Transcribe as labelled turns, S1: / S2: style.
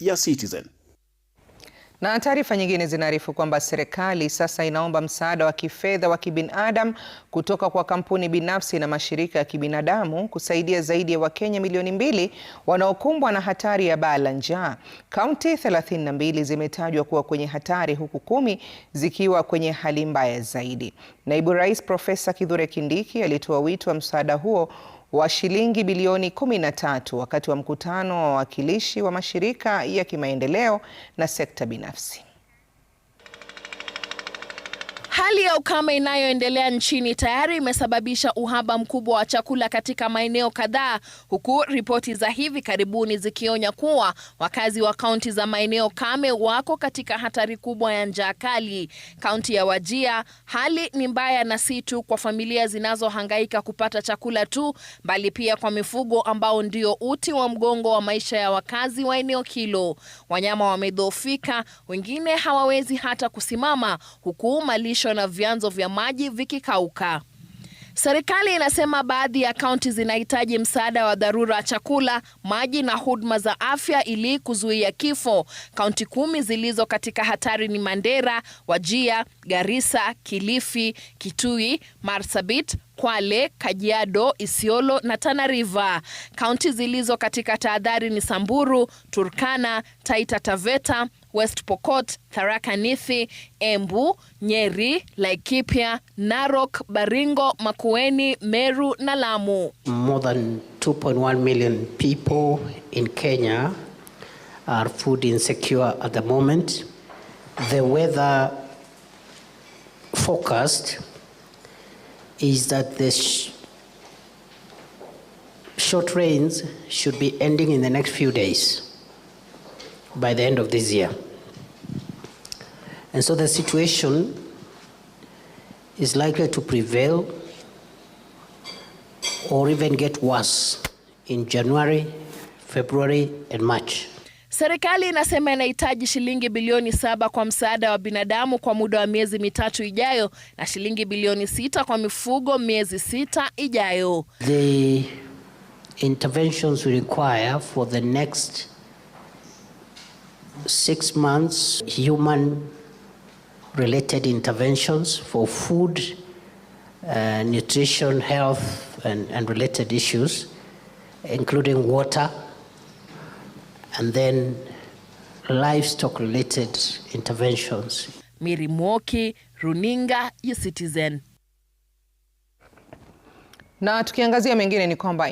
S1: ya Citizen.
S2: Na taarifa nyingine zinaarifu kwamba serikali sasa inaomba msaada wa kifedha wa kibinadamu kutoka kwa kampuni binafsi na mashirika ya kibinadamu kusaidia zaidi ya Wakenya milioni 2 wanaokumbwa na hatari ya baa la njaa. Kaunti 32 zimetajwa kuwa kwenye hatari huku 10 zikiwa kwenye hali mbaya zaidi. Naibu Rais Profesa Kithure Kindiki alitoa wito wa msaada huo wa shilingi bilioni 13 wakati wa mkutano wa wawakilishi wa mashirika ya kimaendeleo na sekta binafsi.
S3: Hali ya ukame inayoendelea nchini tayari imesababisha uhaba mkubwa wa chakula katika maeneo kadhaa, huku ripoti za hivi karibuni zikionya kuwa wakazi wa kaunti za maeneo kame wako katika hatari kubwa ya njaa kali. Kaunti ya Wajir, hali ni mbaya na si tu kwa familia zinazohangaika kupata chakula tu, bali pia kwa mifugo ambao ndio uti wa mgongo wa maisha ya wakazi wa eneo hilo. Wanyama wamedhoofika, wengine hawawezi hata kusimama, huku malisho na vyanzo vya maji vikikauka. Serikali inasema baadhi ya kaunti zinahitaji msaada wa dharura wa chakula, maji na huduma za afya ili kuzuia kifo. Kaunti 10 zilizo katika hatari ni Mandera, Wajir, Garissa, Kilifi, Kitui, Marsabit, Kwale, Kajiado, Isiolo na Tana River. Kaunti zilizo katika tahadhari ni Samburu, Turkana, Taita Taveta, West Pokot, Tharaka Nithi, Embu, Nyeri, Laikipia, Narok, Baringo, Makueni, Meru na Lamu.
S4: More than 2.1 million people in Kenya are food insecure at the moment. The weather forecast is that the short rains should be ending in the next few days, by the end of this year. And so the situation is likely to prevail or even get worse in January, February and March.
S3: Serikali inasema inahitaji shilingi bilioni 7 kwa msaada wa binadamu kwa muda wa miezi 3 ijayo na shilingi bilioni 6 kwa mifugo miezi 6 ijayo.
S4: The interventions we require for the next 6 months, human-related interventions for food, nutrition, health, and related issues, including water, and then livestock-related interventions.
S3: Miri Mwoki, Runinga ya Citizen.
S2: Na tukiangazia mengine ni kwamba